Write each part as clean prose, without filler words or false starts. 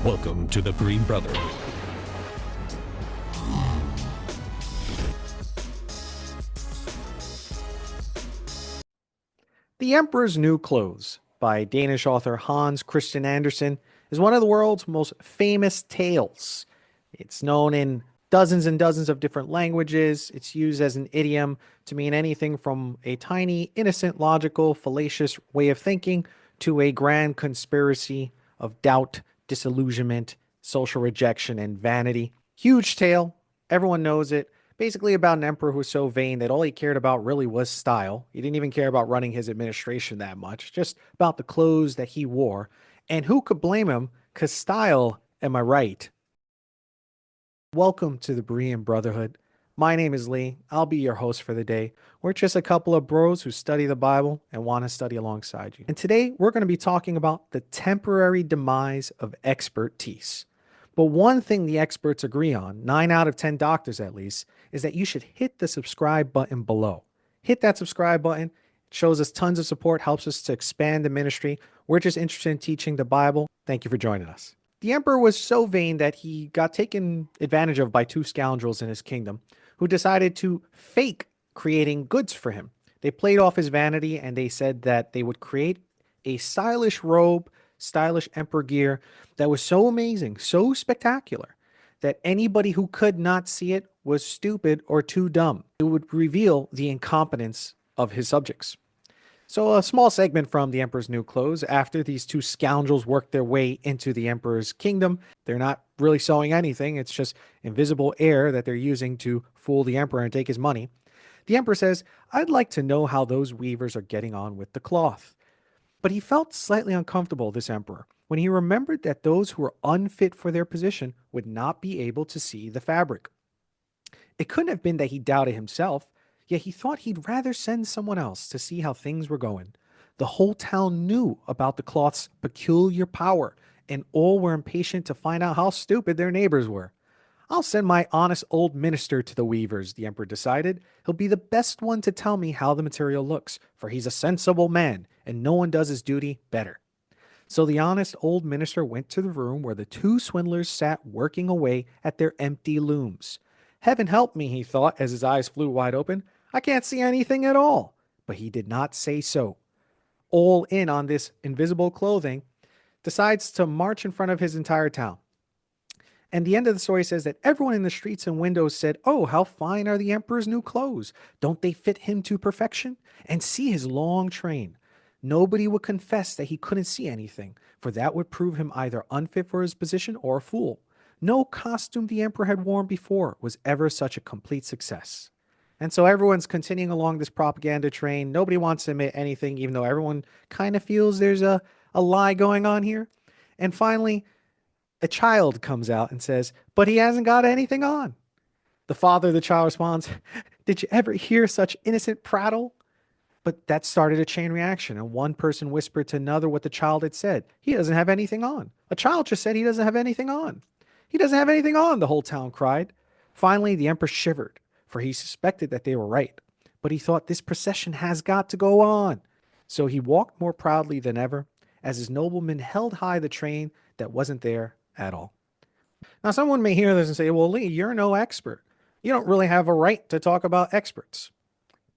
Welcome to the Berean Brotherhood. The Emperor's New Clothes by Danish author Hans Christian Andersen is one of the world's most famous tales. It's known in dozens and dozens of different languages. It's used as an idiom to mean anything from a tiny, innocent, logical, fallacious way of thinking to a grand conspiracy of doubt, disillusionment, social rejection, and vanity. Huge tale. Everyone knows it. Basically about an emperor who was so vain that all he cared about really was style. He didn't even care about running his administration that much, just about the clothes that he wore. And who could blame him? Because style, am I right? Welcome to the Berean Brotherhood. My name is Lee. I'll be your host for the day. We're just a couple of bros who study the Bible and want to study alongside you. And today we're going to be talking about the temporary demise of expertise. But one thing the experts agree on, 9 out of 10 doctors at least, is that you should hit the subscribe button below. Hit that subscribe button. It shows us tons of support, helps us to expand the ministry. We're just interested in teaching the Bible. Thank you for joining us. The emperor was so vain that he got taken advantage of by two scoundrels in his kingdom who decided to fake creating goods for him. They played off his vanity and they said that they would create a stylish robe, stylish emperor gear that was so amazing, so spectacular, that anybody who could not see it was stupid or too dumb. It would reveal the incompetence of his subjects. So a small segment from The Emperor's New Clothes. After these two scoundrels work their way into the emperor's kingdom, they're not really sewing anything. It's just invisible air that they're using to fool the emperor and take his money. The emperor says, "I'd like to know how those weavers are getting on with the cloth." But he felt slightly uncomfortable, this emperor, when he remembered that those who were unfit for their position would not be able to see the fabric. It couldn't have been that he doubted himself, yet he thought he'd rather send someone else to see how things were going. The whole town knew about the cloth's peculiar power, and all were impatient to find out how stupid their neighbors were. "I'll send my honest old minister to the weavers," the emperor decided. "He'll be the best one to tell me how the material looks, for he's a sensible man, and no one does his duty better." So the honest old minister went to the room where the two swindlers sat working away at their empty looms. "Heaven help me," he thought as his eyes flew wide open. "I can't see anything at all." But he did not say so. All in on this invisible clothing, decides to march in front of his entire town. And the end of the story says that everyone in the streets and windows said, "Oh, how fine are the emperor's new clothes. Don't they fit him to perfection? And see his long train." Nobody would confess that he couldn't see anything, for that would prove him either unfit for his position or a fool. No costume the emperor had worn before was ever such a complete success. And so everyone's continuing along this propaganda train. Nobody wants to admit anything, even though everyone kind of feels there's a lie going on here. And finally, a child comes out and says, "But he hasn't got anything on." The father of the child responds, "Did you ever hear such innocent prattle?" But that started a chain reaction, and one person whispered to another what the child had said. "He doesn't have anything on. A child just said he doesn't have anything on." "He doesn't have anything on," the whole town cried. Finally, the emperor shivered, for he suspected that they were right. But he thought, this procession has got to go on. So he walked more proudly than ever, as his noblemen held high the train that wasn't there at all. Now, someone may hear this and say, "Well, Lee, you're no expert. You don't really have a right to talk about experts."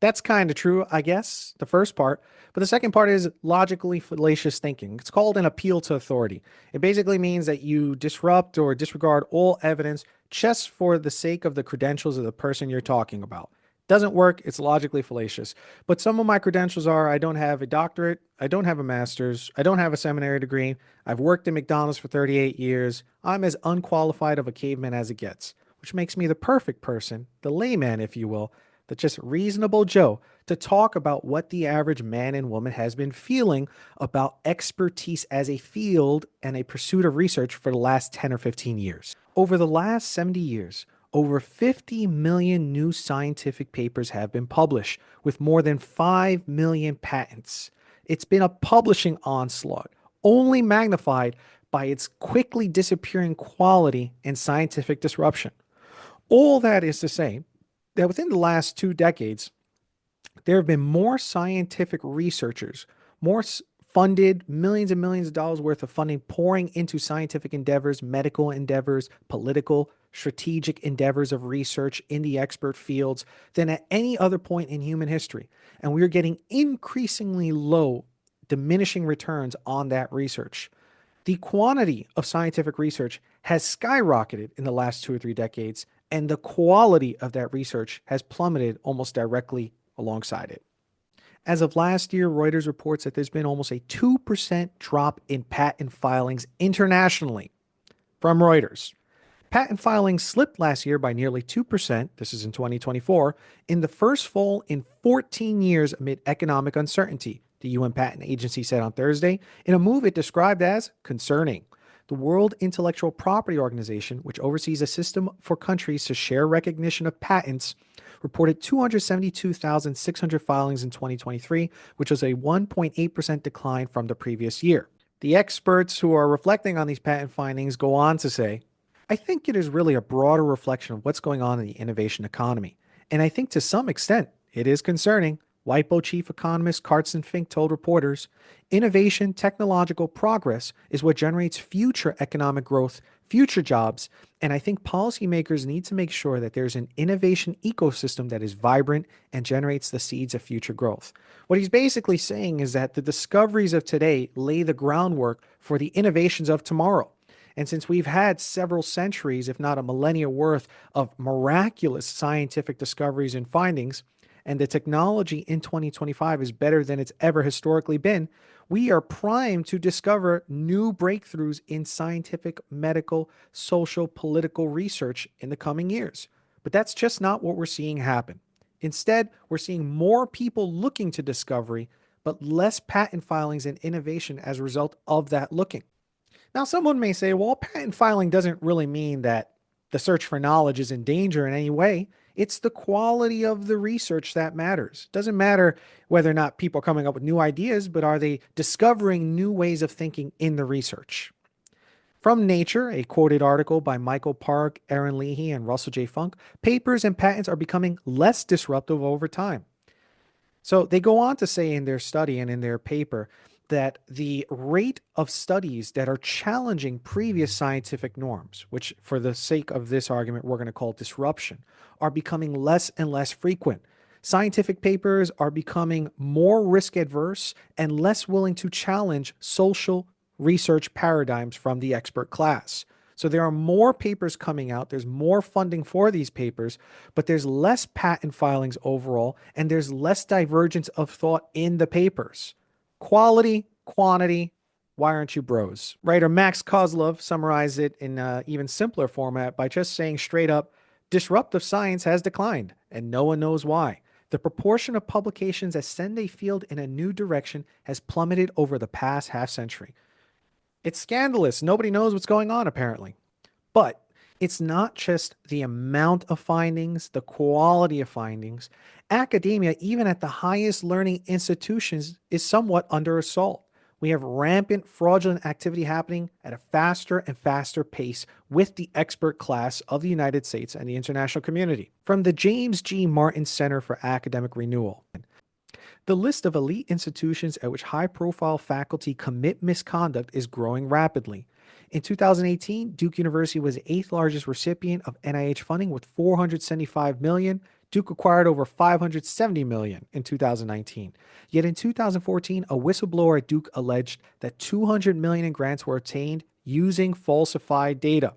That's kind of true, I guess, the first part. But the second part is logically fallacious thinking. It's called an appeal to authority. It basically means that you disrupt or disregard all evidence just for the sake of the credentials of the person you're talking about. Doesn't work. It's logically fallacious. But some of my credentials are: I don't have a doctorate, I don't have a master's, I don't have a seminary degree, I've worked at McDonald's for 38 years, I'm as unqualified of a caveman as it gets, which makes me the perfect person, the layman, if you will, the just reasonable Joe, to talk about what the average man and woman has been feeling about expertise as a field and a pursuit of research for the last 10 or 15 years. Over the last 70 years, over 50 million new scientific papers have been published, with more than 5 million patents. It's been a publishing onslaught, only magnified by its quickly disappearing quality and scientific disruption. All that is to say that within the last 2 decades, there have been more scientific researchers, more funded, millions and millions of dollars worth of funding pouring into scientific endeavors, medical endeavors, political, strategic endeavors of research in the expert fields than at any other point in human history. And we are getting increasingly low, diminishing returns on that research. The quantity of scientific research has skyrocketed in the last 2 or 3 decades, and the quality of that research has plummeted almost directly alongside it. As of last year, Reuters reports that there's been almost a 2% drop in patent filings internationally from Reuters. Patent filings slipped last year by nearly 2%, this is in 2024, in the first fall in 14 years amid economic uncertainty, the UN Patent Agency said on Thursday, in a move it described as concerning. The World Intellectual Property Organization, which oversees a system for countries to share recognition of patents, reported 272,600 filings in 2023, which was a 1.8% decline from the previous year. The experts who are reflecting on these patent findings go on to say, I think it is really a broader reflection of what's going on in the innovation economy. And I think to some extent it is concerning. WIPO chief economist Carsten Fink told reporters, innovation, technological progress is what generates future economic growth, future jobs, and I think policymakers need to make sure that there's an innovation ecosystem that is vibrant and generates the seeds of future growth. What he's basically saying is that the discoveries of today lay the groundwork for the innovations of tomorrow. And since we've had several centuries, if not a millennia worth of miraculous scientific discoveries and findings, and the technology in 2025 is better than it's ever historically been, we are primed to discover new breakthroughs in scientific, medical, social, political research in the coming years. But that's just not what we're seeing happen. Instead, we're seeing more people looking to discovery, but less patent filings and innovation as a result of that looking. Now, someone may say, well, patent filing doesn't really mean that the search for knowledge is in danger in any way. It's the quality of the research that matters. It doesn't matter whether or not people are coming up with new ideas, but are they discovering new ways of thinking in the research? From Nature, a quoted article by Michael Park, Aaron Leahy, and Russell J. Funk, papers and patents are becoming less disruptive over time. So they go on to say in their study and in their paper that the rate of studies that are challenging previous scientific norms, which for the sake of this argument, we're going to call disruption, are becoming less and less frequent. Scientific papers are becoming more risk adverse and less willing to challenge social research paradigms from the expert class. So there are more papers coming out, there's more funding for these papers, but there's less patent filings overall, and there's less divergence of thought in the papers. Quality, quantity, why aren't you bros? Writer Max Kozlov summarized it in an even simpler format by just saying straight up, disruptive science has declined, and no one knows why. The proportion of publications that send a field in a new direction has plummeted over the past half century. It's scandalous. Nobody knows what's going on, apparently. But it's not just the amount of findings, the quality of findings. Academia, even at the highest learning institutions, is somewhat under assault. We have rampant fraudulent activity happening at a faster and faster pace with the expert class of the United States and the international community. From the James G. Martin Center for Academic Renewal, the list of elite institutions at which high-profile faculty commit misconduct is growing rapidly. In 2018, Duke University was the 8th largest recipient of NIH funding with $475 million. Duke acquired over $570 million in 2019. Yet in 2014, a whistleblower at Duke alleged that $200 million in grants were obtained using falsified data.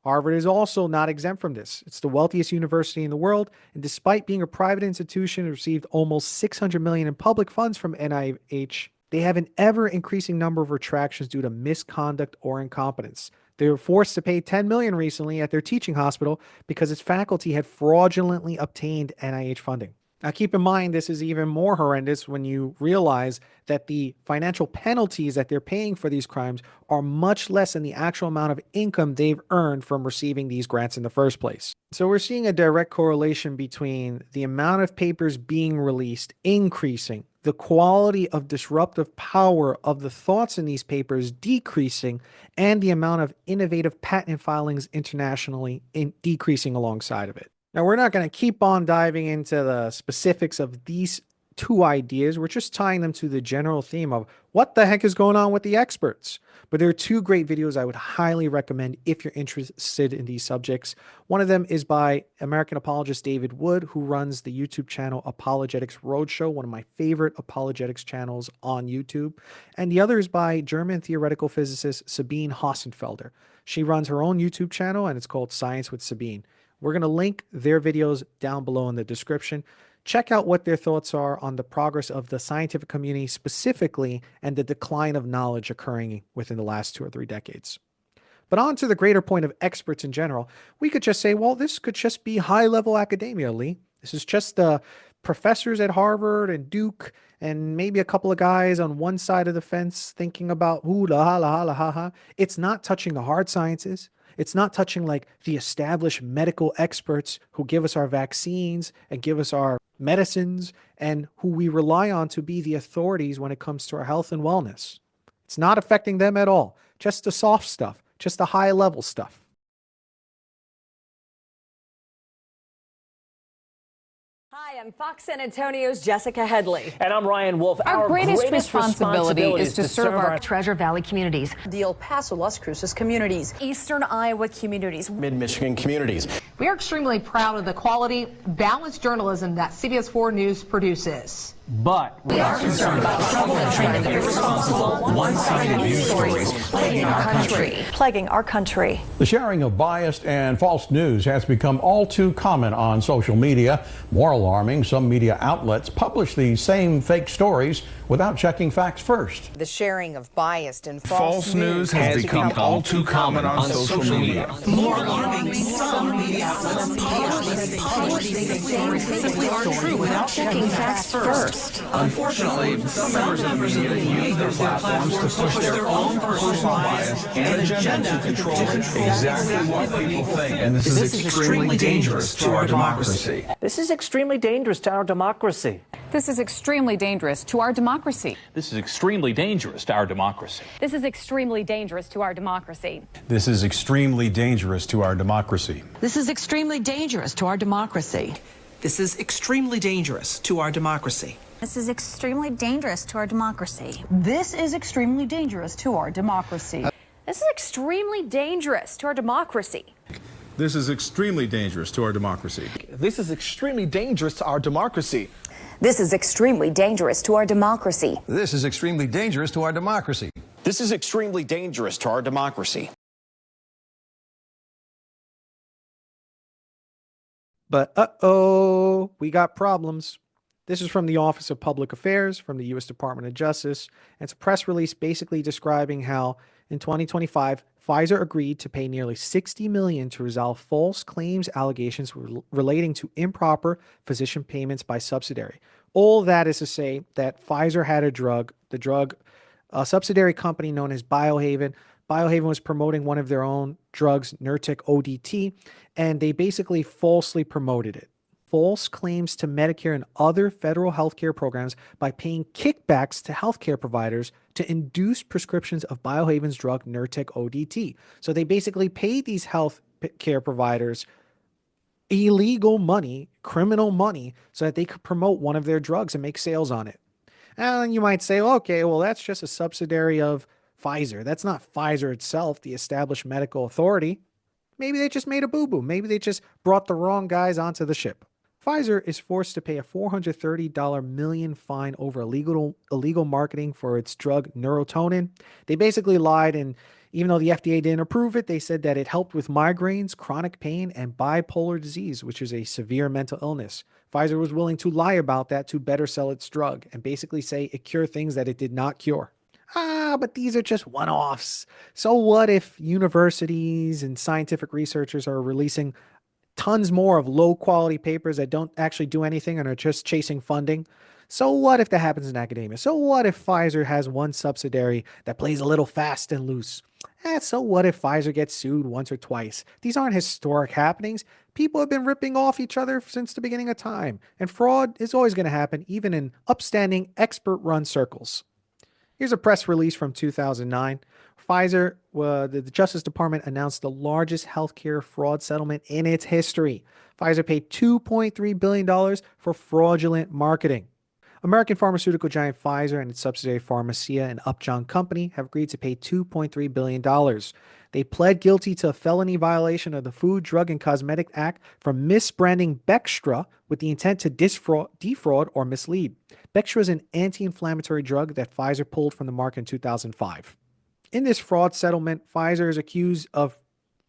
Harvard is also not exempt from this. It's the wealthiest university in the world, and despite being a private institution, it received almost $600 million in public funds from NIH. They have an ever-increasing number of retractions due to misconduct or incompetence. They were forced to pay $10 million recently at their teaching hospital because its faculty had fraudulently obtained NIH funding. Now, keep in mind, this is even more horrendous when you realize that the financial penalties that they're paying for these crimes are much less than the actual amount of income they've earned from receiving these grants in the first place. So we're seeing a direct correlation between the amount of papers being released increasing, the quality of disruptive power of the thoughts in these papers decreasing, and the amount of innovative patent filings internationally decreasing alongside of it. Now, we're not going to keep on diving into the specifics of these two ideas. We're just tying them to the general theme of what the heck is going on with the experts. But there are two great videos I would highly recommend if you're interested in these subjects. One of them is by American apologist David Wood, who runs the YouTube channel Apologetics Roadshow, one of my favorite apologetics channels on YouTube. And the other is by German theoretical physicist Sabine Hossenfelder. She runs her own YouTube channel, and it's called Science with Sabine. We're going to link their videos down below in the description. Check out what their thoughts are on the progress of the scientific community specifically and the decline of knowledge occurring within the last 2 or 3 decades. But on to the greater point of experts in general, we could just say, well, this could just be high-level academia, Lee. This is just the professors at Harvard and Duke and maybe a couple of guys on one side of the fence thinking about, ooh, la ha, la ha, la ha, ha. It's not touching the hard sciences. It's not touching like the established medical experts who give us our vaccines and give us our medicines and who we rely on to be the authorities when it comes to our health and wellness. It's not affecting them at all. Just the soft stuff, just the high level stuff. Hi, I'm Fox San Antonio's Jessica Headley. And I'm Ryan Wolf. Our greatest responsibility is to serve our Treasure Valley communities, the El Paso, Las Cruces communities, Eastern Iowa communities, Mid-Michigan communities. We are extremely proud of the quality, balanced journalism that CBS 4 News produces. But we are concerned about trouble and trend of irresponsible, one-sided news stories plaguing our country. The sharing of biased and false news has become all too common on social media. More alarming, some media outlets publish these same fake stories without checking facts first. The sharing of biased and false news has become all too common on social media. More alarming, some media outlets publish these same fake stories without checking facts first. Unfortunately, some members of the media use their platforms to push their own personal bias and agenda to control exactly what people think. And this is extremely dangerous to our democracy. this is extremely dangerous to our democracy. This is extremely dangerous to our democracy. This is extremely dangerous to our democracy. This is extremely dangerous to our democracy. This is extremely dangerous to our democracy. This is extremely dangerous to our democracy. This is extremely dangerous to our democracy. This is extremely dangerous to our democracy. This is extremely dangerous to our democracy. This is extremely dangerous to our democracy. This is extremely dangerous to our democracy. This is extremely dangerous to our democracy. This is extremely dangerous to our democracy. This is extremely dangerous to our democracy. This is extremely dangerous to our democracy. But uh-oh, we got problems. This is from the Office of Public Affairs from the U.S. Department of Justice. And it's a press release basically describing how in 2025, Pfizer agreed to pay nearly $60 million to resolve false claims allegations relating to improper physician payments by subsidiary. All that is to say that Pfizer had a subsidiary company known as Biohaven. Biohaven was promoting one of their own drugs, Nurtec ODT, and they basically falsely promoted it. False claims to Medicare and other federal healthcare programs by paying kickbacks to healthcare providers to induce prescriptions of Biohaven's drug Nurtec ODT. So they basically paid these healthcare providers illegal money, criminal money, so that they could promote one of their drugs and make sales on it. And you might say, okay, well, that's just a subsidiary of Pfizer. That's not Pfizer itself, the established medical authority. Maybe they just made a boo-boo. Maybe they just brought the wrong guys onto the ship. Pfizer is forced to pay a $430 million fine over illegal marketing for its drug Neurotonin. They basically lied, and even though the FDA didn't approve it, they said that it helped with migraines, chronic pain, and bipolar disease, which is a severe mental illness. Pfizer was willing to lie about that to better sell its drug and basically say it cured things that it did not cure. But these are just one-offs. So what if universities and scientific researchers are releasing tons more of low-quality papers that don't actually do anything and are just chasing funding? So what if that happens in academia? So what if Pfizer has one subsidiary that plays a little fast and loose? So what if Pfizer gets sued once or twice? These aren't historic happenings. People have been ripping off each other since the beginning of time, and fraud is always going to happen, even in upstanding, expert-run circles. Here's a press release from 2009. Pfizer, the Justice Department announced the largest healthcare fraud settlement in its history. Pfizer paid $2.3 billion for fraudulent marketing. American pharmaceutical giant Pfizer and its subsidiary Pharmacia and Upjohn Company have agreed to pay $2.3 billion. They pled guilty to a felony violation of the Food, Drug, and Cosmetic Act for misbranding Bextra with the intent to defraud or mislead. Bextra is an anti-inflammatory drug that Pfizer pulled from the market in 2005. In this fraud settlement, Pfizer is accused of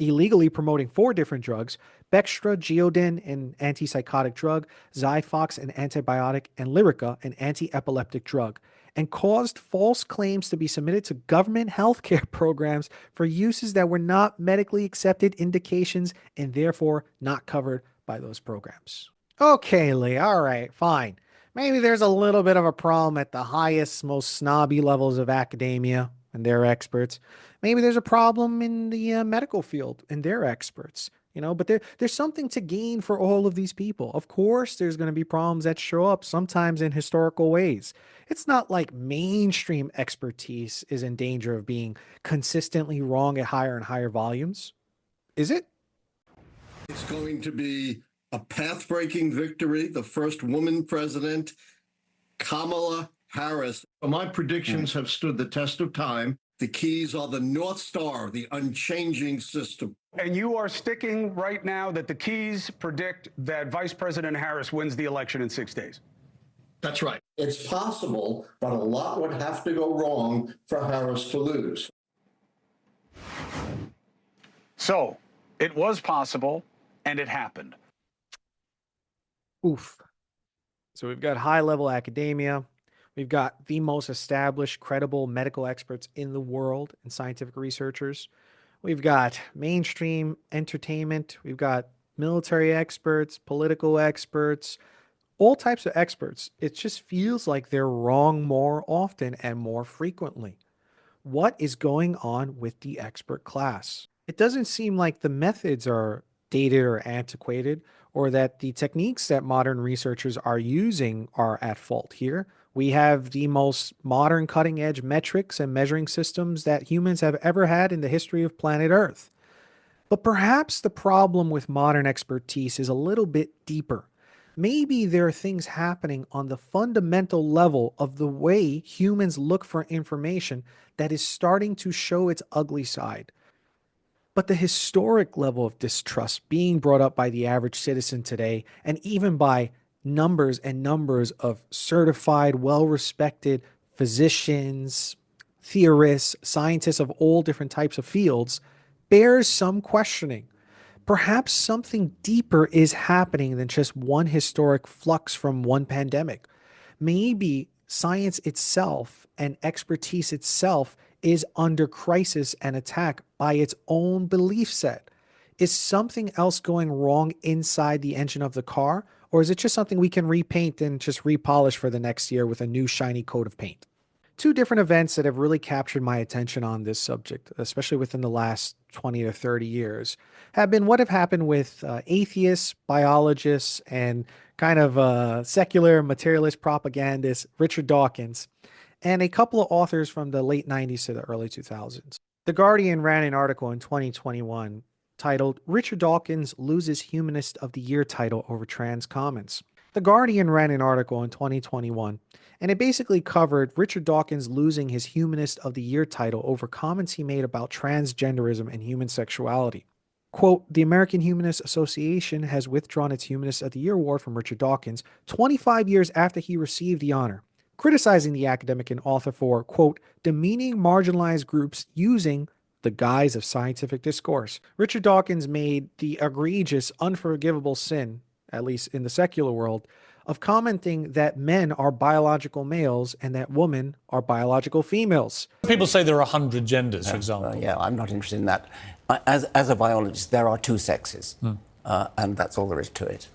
illegally promoting 4 different drugs: Bextra, Geodin, an antipsychotic drug, Xifox, an antibiotic, and Lyrica, an anti-epileptic drug, and caused false claims to be submitted to government healthcare programs for uses that were not medically accepted indications and therefore not covered by those programs. Okay, Lee, all right, fine. Maybe there's a little bit of a problem at the highest, most snobby levels of academia and their experts. Maybe there's a problem in the medical field and their experts, but there's something to gain for all of these people. Of course, there's going to be problems that show up sometimes in historical ways. It's not like mainstream expertise is in danger of being consistently wrong at higher and higher volumes. Is it? It's going to be a path-breaking victory, the first woman president, Kamala Harris. My predictions have stood the test of time. The keys are the North Star, the unchanging system. And you are sticking right now that the keys predict that Vice President Harris wins the election in 6 days. That's right. It's possible, but a lot would have to go wrong for Harris to lose. So it was possible, and it happened. Oof. So we've got high-level academia. We've got the most established, credible medical experts in the world and scientific researchers. We've got mainstream entertainment. We've got military experts, political experts, all types of experts. It just feels like they're wrong more often and more frequently. What is going on with the expert class? It doesn't seem like the methods are dated or antiquated, or that the techniques that modern researchers are using are at fault here. We have the most modern cutting-edge metrics and measuring systems that humans have ever had in the history of planet Earth. But perhaps the problem with modern expertise is a little bit deeper. Maybe there are things happening on the fundamental level of the way humans look for information that is starting to show its ugly side. But the historic level of distrust being brought up by the average citizen today, and even by numbers and numbers of certified, well-respected physicians, theorists, scientists of all different types of fields, bears some questioning. Perhaps something deeper is happening than just one historic flux from one pandemic. Maybe science itself and expertise itself is under crisis and attack by its own belief set. Is something else going wrong inside the engine of the car? Or is it just something we can repaint and just repolish for the next year with a new shiny coat of paint? Two different events that have really captured my attention on this subject, especially within the last 20 to 30 years, have been what have happened with atheists, biologists, and kind of secular materialist propagandist Richard Dawkins, and a couple of authors from the late 90s to the early 2000s. The Guardian ran an article in 2021 titled, "Richard Dawkins Loses Humanist of the Year Title Over Trans Comments." The Guardian ran an article in 2021, and it basically covered Richard Dawkins losing his Humanist of the Year title over comments he made about transgenderism and human sexuality. Quote, "The American Humanist Association has withdrawn its Humanist of the Year award from Richard Dawkins 25 years after he received the honor, criticizing the academic and author for, quote, demeaning marginalized groups using the guise of scientific discourse." Richard Dawkins made the egregious, unforgivable sin, at least in the secular world, of commenting that men are biological males and that women are biological females. People say there are 100 genders, for example. Yeah, I'm not interested in that. As a biologist, there are 2 sexes, and that's all there is to it.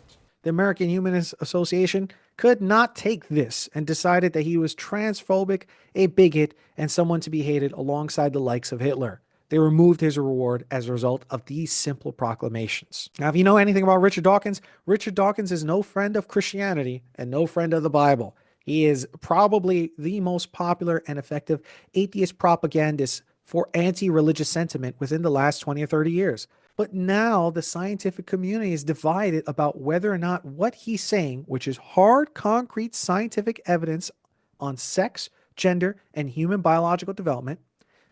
The American Humanist Association could not take this and decided that he was transphobic, a bigot, and someone to be hated alongside the likes of Hitler. They removed his reward as a result of these simple proclamations. Now, if you know anything about Richard Dawkins is no friend of Christianity and no friend of the Bible. He is probably the most popular and effective atheist propagandist for anti-religious sentiment within the last 20 or 30 years. But now the scientific community is divided about whether or not what he's saying, which is hard, concrete scientific evidence on sex, gender, and human biological development,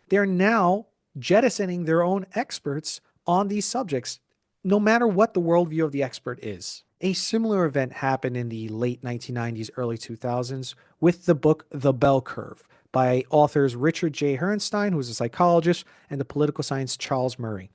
they're now jettisoning their own experts on these subjects, no matter what the worldview of the expert is. A similar event happened in the late 1990s, early 2000s with the book The Bell Curve by authors Richard J. Herrnstein, who's a psychologist, and the political scientist Charles Murray.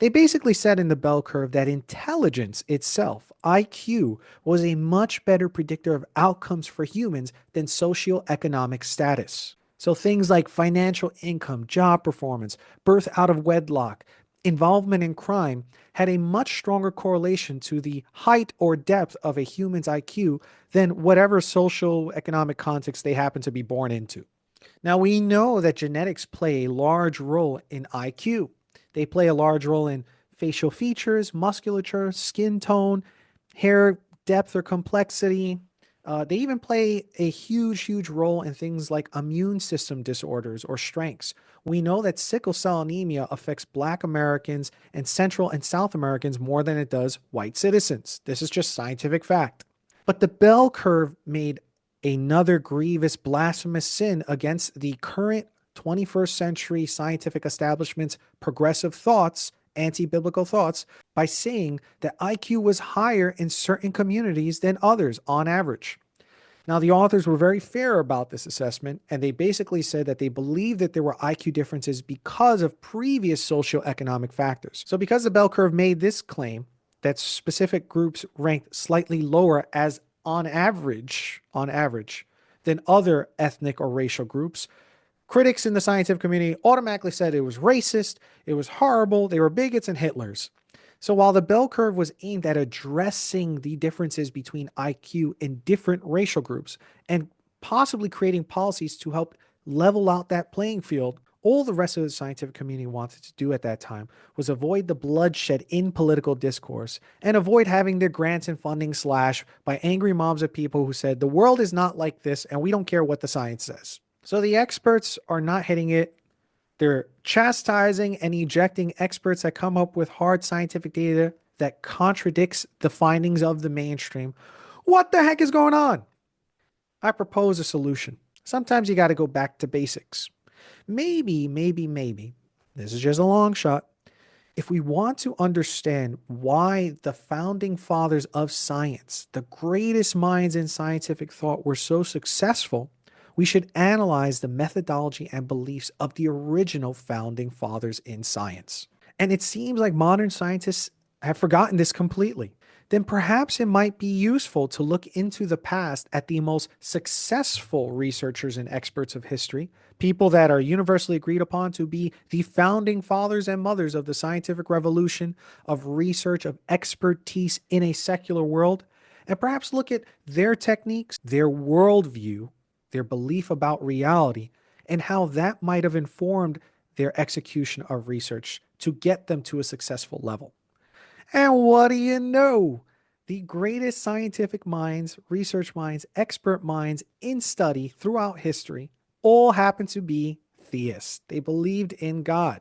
They basically said in the bell curve that intelligence itself, IQ, was a much better predictor of outcomes for humans than socioeconomic status. So things like financial income, job performance, birth out of wedlock, involvement in crime had a much stronger correlation to the height or depth of a human's IQ than whatever social economic context they happen to be born into. Now, we know that genetics play a large role in IQ. They play a large role in facial features, musculature, skin tone, hair depth or complexity. They even play a huge role in things like immune system disorders or strengths. We know that sickle cell anemia affects Black Americans and Central and South Americans more than it does white citizens. This is just scientific fact. But the bell curve made another grievous blasphemous sin against the current 21st century scientific establishment's progressive thoughts, anti-biblical thoughts, by saying that IQ was higher in certain communities than others on average. Now, the authors were very fair about this assessment, and they basically said that they believed that there were IQ differences because of previous socioeconomic factors. So because the bell curve made this claim that specific groups ranked slightly lower as on average, than other ethnic or racial groups, critics in the scientific community automatically said it was racist, it was horrible, they were bigots and Hitlers. So while the bell curve was aimed at addressing the differences between IQ in different racial groups and possibly creating policies to help level out that playing field, all the rest of the scientific community wanted to do at that time was avoid the bloodshed in political discourse and avoid having their grants and funding slashed by angry mobs of people who said the world is not like this and we don't care what the science says. So the experts are not hitting it. They're chastising and ejecting experts that come up with hard scientific data that contradicts the findings of the mainstream. What the heck is going on? I propose a solution. Sometimes you got to go back to basics. Maybe, this is just a long shot. If we want to understand why the founding fathers of science, the greatest minds in scientific thought, were so successful, we should analyze the methodology and beliefs of the original founding fathers in science. And it seems like modern scientists have forgotten this completely. Then perhaps it might be useful to look into the past at the most successful researchers and experts of history, people that are universally agreed upon to be the founding fathers and mothers of the scientific revolution, of research, of expertise in a secular world, and perhaps look at their techniques, their worldview, their belief about reality, and how that might have informed their execution of research to get them to a successful level. And what do you know? The greatest scientific minds, research minds, expert minds in study throughout history all happen to be theists. They believed in God,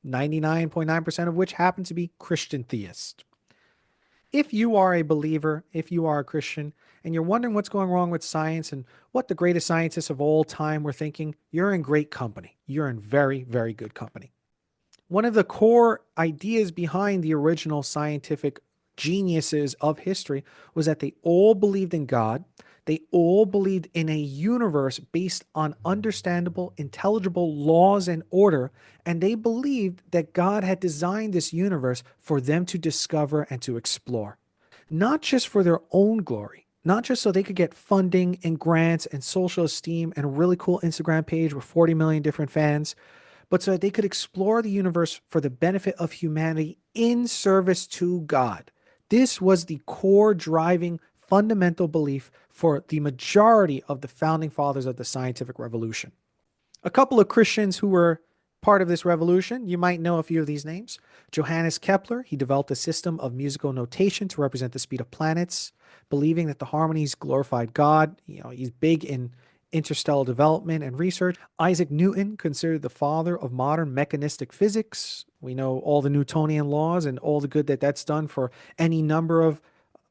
99.9% of which happen to be Christian theists. If you are a believer, if you are a Christian, and you're wondering what's going wrong with science and what the greatest scientists of all time were thinking, you're in great company. You're in very, very good company. One of the core ideas behind the original scientific geniuses of history was that they all believed in God. They all believed in a universe based on understandable, intelligible laws and order, and they believed that God had designed this universe for them to discover and to explore. Not just for their own glory, not just so they could get funding and grants and social esteem and a really cool Instagram page with 40 million different fans, but so that they could explore the universe for the benefit of humanity in service to God. This was the core driving fundamental belief for the majority of the founding fathers of the scientific revolution. A couple of Christians who were part of this revolution, you might know a few of these names. Johannes Kepler, he developed a system of musical notation to represent the speed of planets, believing that the harmonies glorified God. He's big in interstellar development and research. Isaac Newton, considered the father of modern mechanistic physics. We know all the Newtonian laws and all the good that that's done for any number of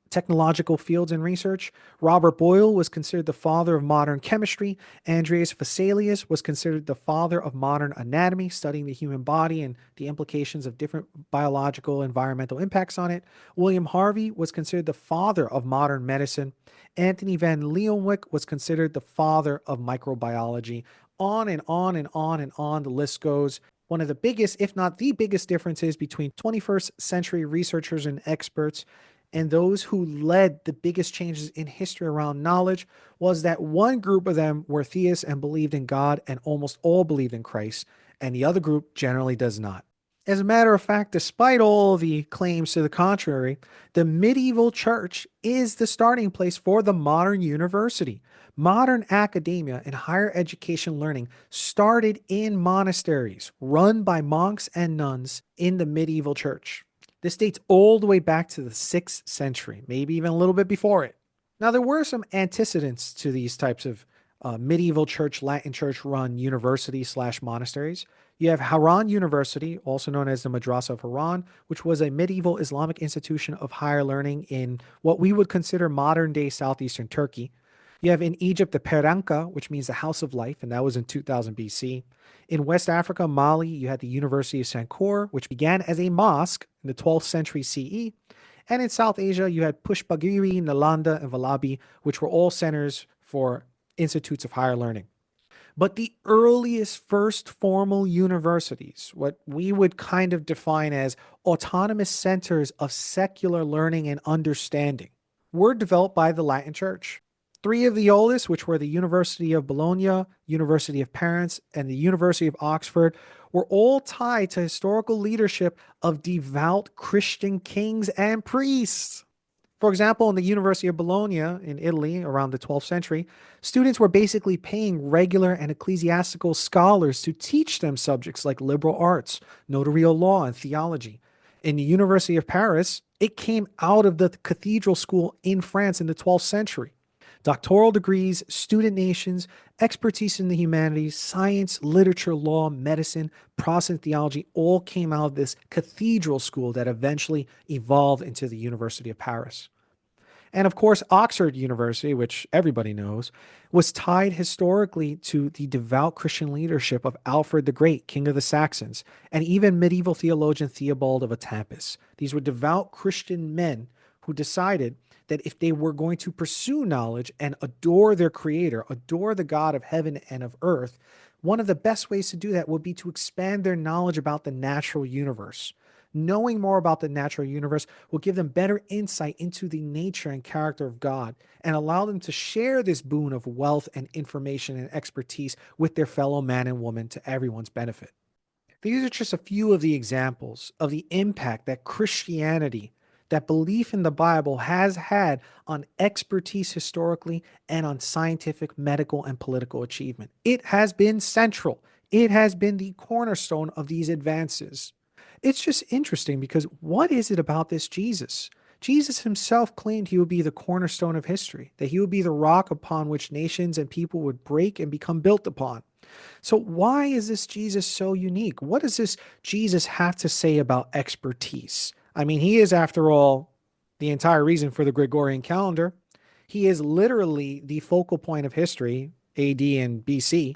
technological fields and research. Robert Boyle was considered the father of modern chemistry. Andreas Vesalius was considered the father of modern anatomy, studying the human body and the implications of different biological environmental impacts on it. William Harvey was considered the father of modern medicine. Anthony van Leeuwenhoek was considered the father of microbiology. On and on and on and on the list goes. One of the biggest, if not the biggest differences between 21st century researchers and experts and those who led the biggest changes in history around knowledge was that one group of them were theists and believed in God and almost all believed in Christ, and the other group generally does not. As a matter of fact, despite all the claims to the contrary, the medieval church is the starting place for the modern university. Modern academia and higher education learning started in monasteries run by monks and nuns in the medieval church. This dates all the way back to the 6th century, maybe even a little bit before it. Now, there were some antecedents to these types of medieval church, Latin church run universities/monasteries. You have Haran University, also known as the Madrasa of Haran, which was a medieval Islamic institution of higher learning in what we would consider modern day southeastern Turkey. You have in Egypt the Peranka, which means the House of Life, and that was in 2000 BC. In West Africa, Mali, you had the University of Sankore, which began as a mosque in the 12th century CE. And in South Asia, you had Pushpagiri, Nalanda, and Vallabhi, which were all centers for institutes of higher learning. But the earliest first formal universities, what we would kind of define as autonomous centers of secular learning and understanding, were developed by the Latin Church. 3 of the oldest, which were the University of Bologna, University of Paris, and the University of Oxford, were all tied to historical leadership of devout Christian kings and priests. For example, in the University of Bologna in Italy around the 12th century, students were basically paying regular and ecclesiastical scholars to teach them subjects like liberal arts, notarial law, and theology. In the University of Paris, it came out of the cathedral school in France in the 12th century. Doctoral degrees, student nations, expertise in the humanities, science, literature, law, medicine, Protestant theology all came out of this cathedral school that eventually evolved into the University of Paris. And of course, Oxford University, which everybody knows, was tied historically to the devout Christian leadership of Alfred the Great, King of the Saxons, and even medieval theologian Theobald of Otampus. These were devout Christian men who decided that if they were going to pursue knowledge and adore their creator, adore the God of heaven and of earth, one of the best ways to do that would be to expand their knowledge about the natural universe. Knowing more about the natural universe will give them better insight into the nature and character of God and allow them to share this boon of wealth and information and expertise with their fellow man and woman to everyone's benefit. These are just a few of the examples of the impact that Christianity, that belief in the Bible, has had on expertise historically and on scientific, medical, and political achievement. It has been central. It has been the cornerstone of these advances. It's just interesting because what is it about this Jesus? Jesus himself claimed he would be the cornerstone of history, that he would be the rock upon which nations and people would break and become built upon. So why is this Jesus so unique? What does this Jesus have to say about expertise? I mean, he is, after all, the entire reason for the Gregorian calendar. He is literally the focal point of history, AD and BC.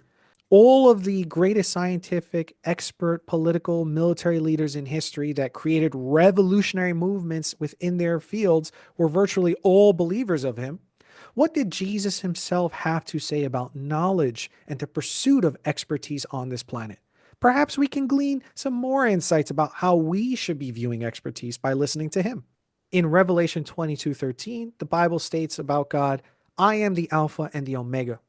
All of the greatest scientific, expert, political, military leaders in history that created revolutionary movements within their fields were virtually all believers of him. What did Jesus himself have to say about knowledge and the pursuit of expertise on this planet? Perhaps we can glean some more insights about how we should be viewing expertise by listening to him. In Revelation 22:13, the Bible states about God, "I am the Alpha and the Omega,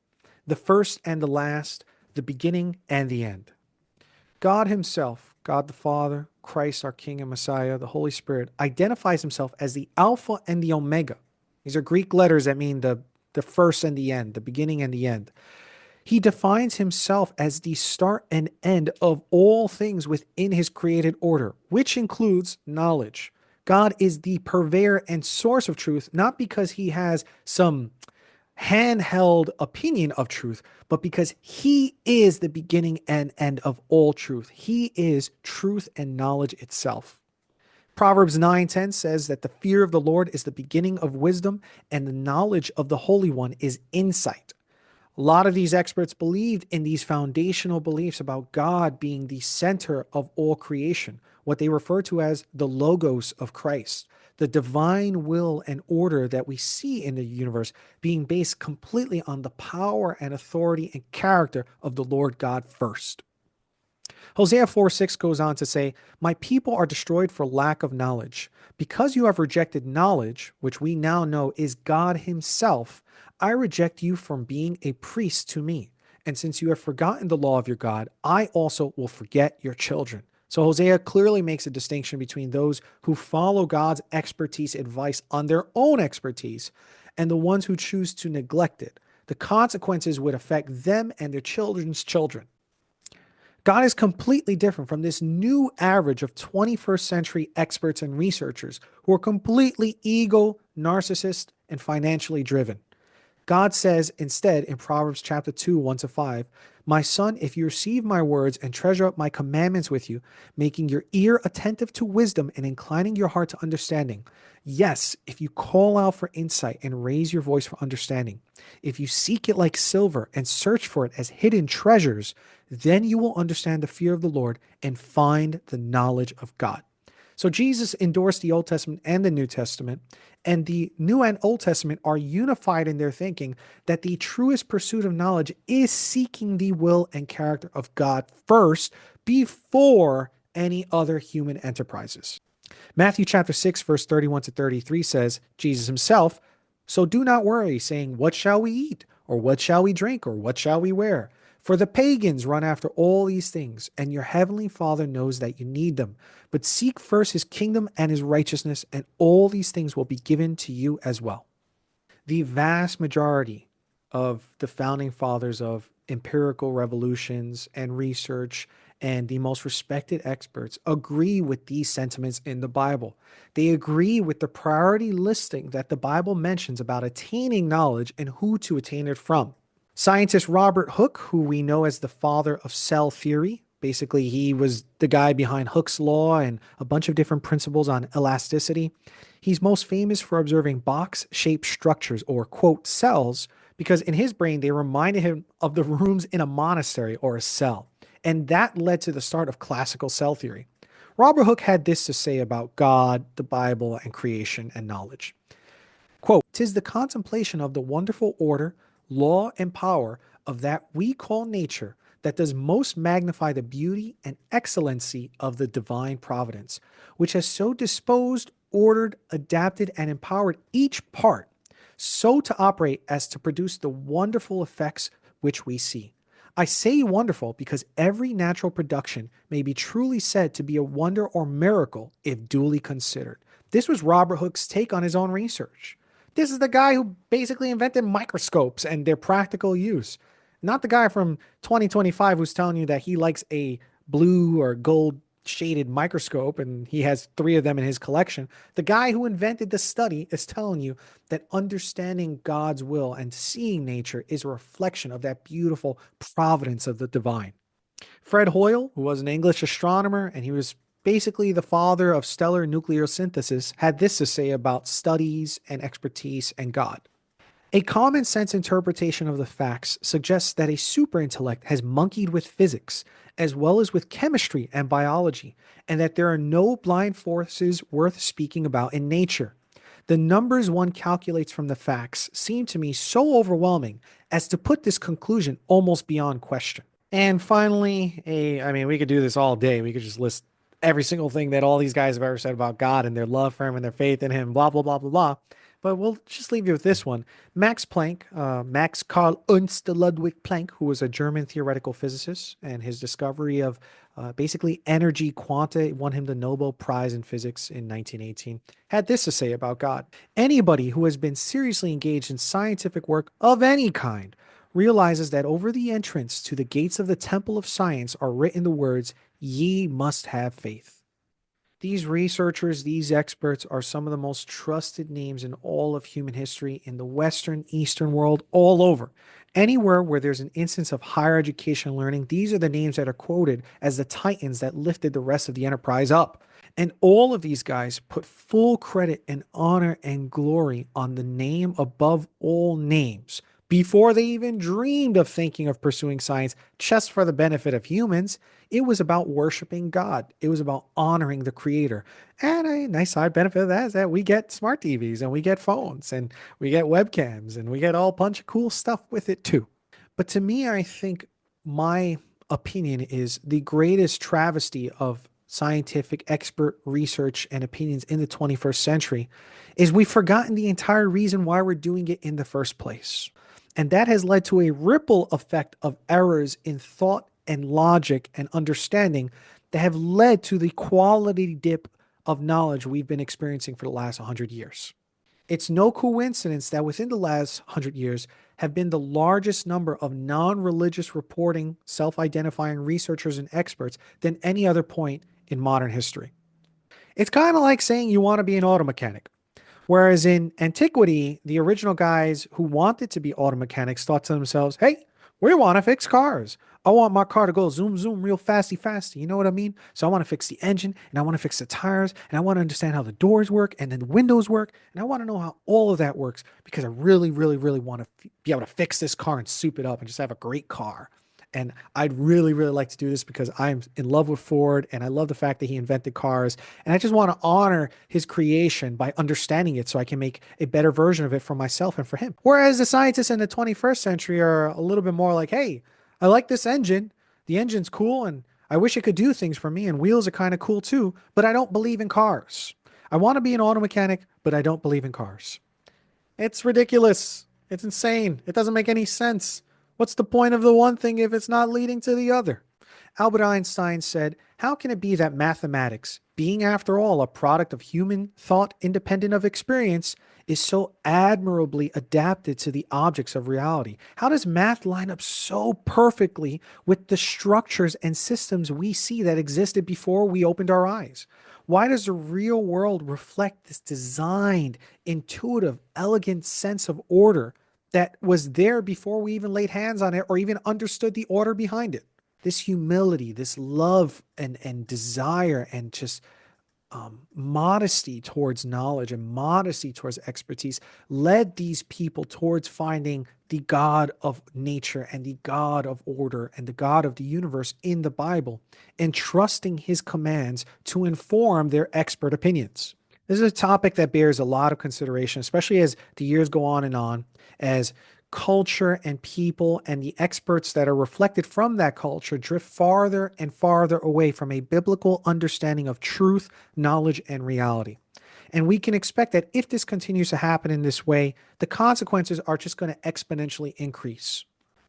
the first and the last, the beginning and the end." God himself, God the Father, Christ our King and Messiah, the Holy Spirit, identifies himself as the Alpha and the Omega. These are Greek letters that mean the first and the end, the beginning and the end. He defines himself as the start and end of all things within his created order, which includes knowledge. God is the purveyor and source of truth, not because he has some handheld opinion of truth, but because he is the beginning and end of all truth. He is truth and knowledge itself. Proverbs 9:10 says that the fear of the Lord is the beginning of wisdom, and the knowledge of the Holy One is insight. A lot of these experts believed in these foundational beliefs about God being the center of all creation, what they refer to as the Logos of Christ, the divine will and order that we see in the universe being based completely on the power and authority and character of the Lord God first. Hosea 4:6 goes on to say, "My people are destroyed for lack of knowledge. Because you have rejected knowledge, which we now know is God himself, I reject you from being a priest to me. And since you have forgotten the law of your God, I also will forget your children." So Hosea clearly makes a distinction between those who follow God's expertise advice on their own expertise and the ones who choose to neglect it. The consequences would affect them and their children's children. God is completely different from this new average of 21st century experts and researchers who are completely ego, narcissist, and financially driven. God says instead in Proverbs chapter 2, 1-5, "My son, if you receive my words and treasure up my commandments with you, making your ear attentive to wisdom and inclining your heart to understanding. Yes, if you call out for insight and raise your voice for understanding, if you seek it like silver and search for it as hidden treasures, then you will understand the fear of the Lord and find the knowledge of God." So Jesus endorsed the Old Testament and the New Testament, and the New and Old Testament are unified in their thinking that the truest pursuit of knowledge is seeking the will and character of God first before any other human enterprises. Matthew chapter 6, verse 31-33 says, Jesus himself, "So do not worry, saying, 'What shall we eat? Or what shall we drink? Or what shall we wear?' For the pagans run after all these things, and your heavenly Father knows that you need them. But seek first his kingdom and his righteousness, and all these things will be given to you as well." The vast majority of the founding fathers of empirical revolutions and research and the most respected experts agree with these sentiments in the Bible. They agree with the priority listing that the Bible mentions about attaining knowledge and who to attain it from. Scientist Robert Hooke, who we know as the father of cell theory, basically he was the guy behind Hooke's law and a bunch of different principles on elasticity. He's most famous for observing box-shaped structures, or quote, cells, because in his brain they reminded him of the rooms in a monastery or a cell. And that led to the start of classical cell theory. Robert Hooke had this to say about God, the Bible, and creation and knowledge. Quote, "'Tis the contemplation of the wonderful order, law, and power of that we call nature that does most magnify the beauty and excellency of the divine providence, which has so disposed, ordered, adapted, and empowered each part so to operate as to produce the wonderful effects which we see. I say wonderful because every natural production may be truly said to be a wonder or miracle if duly considered." This was Robert Hooke's take on his own research. This is the guy who basically invented microscopes and their practical use. Not the guy from 2025 who's telling you that he likes a blue or gold shaded microscope and he has 3 of them in his collection. The guy who invented the study is telling you that understanding God's will and seeing nature is a reflection of that beautiful providence of the divine. Fred Hoyle, who was an English astronomer, and he was basically the father of stellar nucleosynthesis, had this to say about studies and expertise and God. "A common sense interpretation of the facts suggests that a superintellect has monkeyed with physics as well as with chemistry and biology, and that there are no blind forces worth speaking about in nature. The numbers one calculates from the facts seem to me so overwhelming as to put this conclusion almost beyond question." And finally, we could do this all day. We could just list every single thing that all these guys have ever said about God and their love for him and their faith in him, blah, blah, blah, blah, blah. But we'll just leave you with this one. Max Planck, Max Carl Ernst Ludwig Planck, who was a German theoretical physicist, and his discovery of basically energy quanta won him the Nobel Prize in Physics in 1918, had this to say about God. "Anybody who has been seriously engaged in scientific work of any kind realizes that over the entrance to the gates of the temple of science are written the words, 'Ye must have faith.'" These researchers, these experts are some of the most trusted names in all of human history in the Western, Eastern world, all over. Anywhere where there's an instance of higher education and learning, these are the names that are quoted as the titans that lifted the rest of the enterprise up. And all of these guys put full credit and honor and glory on the name above all names before they even dreamed of thinking of pursuing science just for the benefit of humans. It was about worshiping God. It was about honoring the creator. And a nice side benefit of that is that we get smart TVs and we get phones and we get webcams and we get all bunch of cool stuff with it too. But to me, I think my opinion is the greatest travesty of scientific expert research and opinions in the 21st century is we've forgotten the entire reason why we're doing it in the first place. And that has led to a ripple effect of errors in thought and logic and understanding that have led to the quality dip of knowledge we've been experiencing for the last 100 years. It's no coincidence that within the last 100 years have been the largest number of non-religious reporting, self-identifying researchers and experts than any other point in modern history. It's kind of like saying you want to be an auto mechanic. Whereas in antiquity, the original guys who wanted to be auto mechanics thought to themselves, hey, we want to fix cars. I want my car to go zoom, zoom real fasty. You know what I mean? So I want to fix the engine and I want to fix the tires and I want to understand how the doors work and then the windows work. And I want to know how all of that works because I really want to be able to fix this car and soup it up and just have a great car. And I'd really like to do this because I'm in love with Ford and I love the fact that he invented cars. And I just want to honor his creation by understanding it so I can make a better version of it for myself and for him. Whereas the scientists in the 21st century are a little bit more like, hey, I like this engine. The engine's cool and I wish it could do things for me and wheels are kind of cool too, but I don't believe in cars. I want to be an auto mechanic, but I don't believe in cars. It's ridiculous. It's insane. It doesn't make any sense. What's the point of the one thing if it's not leading to the other? Albert Einstein said, how can it be that mathematics, being after all a product of human thought independent of experience, is so admirably adapted to the objects of reality? How does math line up so perfectly with the structures and systems we see that existed before we opened our eyes? Why does the real world reflect this designed, intuitive, elegant sense of order that was there before we even laid hands on it or even understood the order behind it? This humility, this love and desire and just modesty towards knowledge and modesty towards expertise led these people towards finding the God of nature and the God of order and the God of the universe in the Bible and trusting his commands to inform their expert opinions. This is a topic that bears a lot of consideration, especially as the years go on, as culture and people and the experts that are reflected from that culture drift farther and farther away from a biblical understanding of truth, knowledge, and reality. And we can expect that if this continues to happen in this way, the consequences are just going to exponentially increase.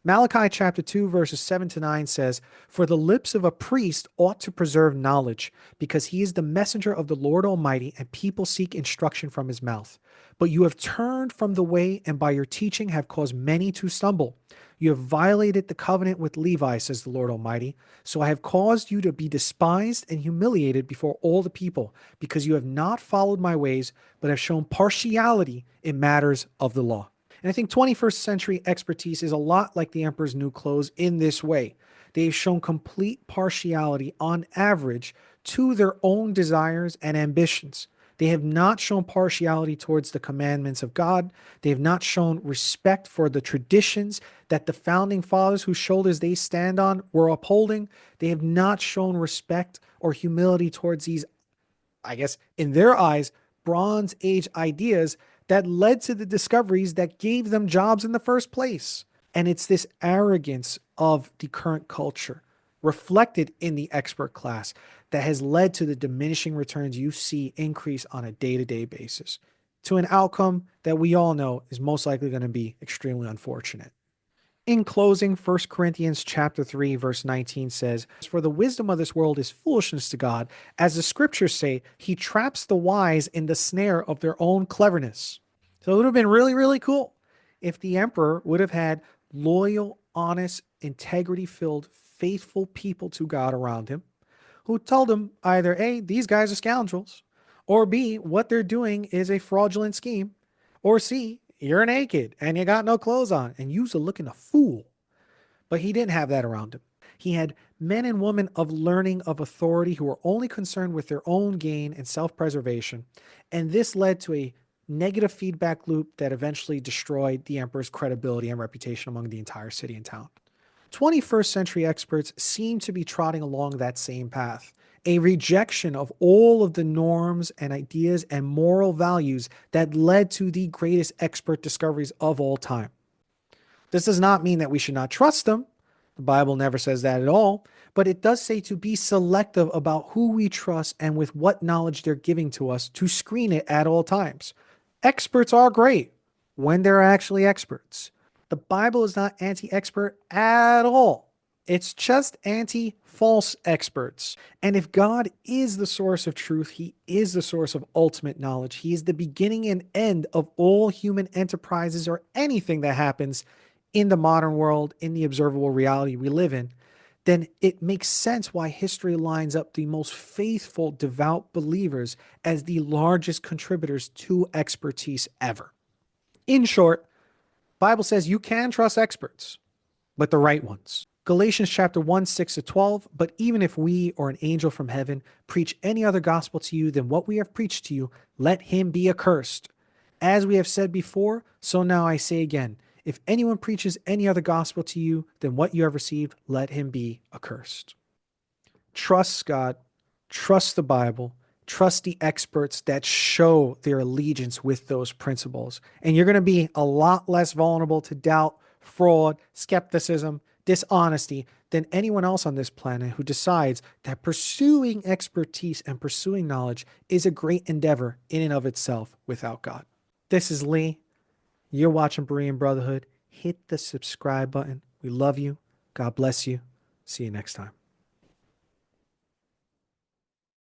Malachi chapter 2 verses 7-9 says, "For the lips of a priest ought to preserve knowledge, because he is the messenger of the Lord Almighty, and people seek instruction from his mouth. But you have turned from the way, and by your teaching have caused many to stumble. You have violated the covenant with Levi, says the Lord Almighty. So I have caused you to be despised and humiliated before all the people, because you have not followed my ways, but have shown partiality in matters of the law." And I think 21st century expertise is a lot like the emperor's new clothes in this way. They've shown complete partiality on average to their own desires and ambitions. They have not shown partiality towards the commandments of God. They have not shown respect for the traditions that the founding fathers whose shoulders they stand on were upholding. They have not shown respect or humility towards these, I guess, in their eyes, Bronze Age ideas that led to the discoveries that gave them jobs in the first place. And it's this arrogance of the current culture reflected in the expert class that has led to the diminishing returns you see increase on a day-to-day basis, to an outcome that we all know is most likely going to be extremely unfortunate. In closing, 1 Corinthians chapter 3, verse 19 says, "For the wisdom of this world is foolishness to God. As the scriptures say, he traps the wise in the snare of their own cleverness." So it would have been really cool if the emperor would have had loyal, honest, integrity-filled, faithful people to God around him, who told him either A, these guys are scoundrels, or B, what they're doing is a fraudulent scheme, or C, you're naked and you got no clothes on and you're looking a fool. But he didn't have that around him. He had men and women of learning, of authority, who were only concerned with their own gain and self-preservation. And this led to a negative feedback loop that eventually destroyed the emperor's credibility and reputation among the entire city and town. 21st century experts seem to be trotting along that same path, a rejection of all of the norms and ideas and moral values that led to the greatest expert discoveries of all time. This does not mean that we should not trust them. The Bible never says that at all, but it does say to be selective about who we trust and with what knowledge they're giving to us, to screen it at all times. Experts are great when they're actually experts. The Bible is not anti-expert at all. It's just anti-false experts. And if God is the source of truth, he is the source of ultimate knowledge. He is the beginning and end of all human enterprises or anything that happens in the modern world, in the observable reality we live in, then it makes sense why history lines up the most faithful, devout believers as the largest contributors to expertise ever. In short, Bible says you can trust experts, but the right ones. Galatians chapter 1, 6-12, but even if we or an angel from heaven preach any other gospel to you than what we have preached to you, let him be accursed. As we have said before, so now I say again, if anyone preaches any other gospel to you than what you have received, let him be accursed. Trust God, trust the Bible, trust the experts that show their allegiance with those principles. And you're going to be a lot less vulnerable to doubt, fraud, skepticism, dishonesty than anyone else on this planet who decides that pursuing expertise and pursuing knowledge is a great endeavor in and of itself without God. This is Lee. You're watching Berean Brotherhood. Hit the subscribe button. We love you. God bless you. See you next time.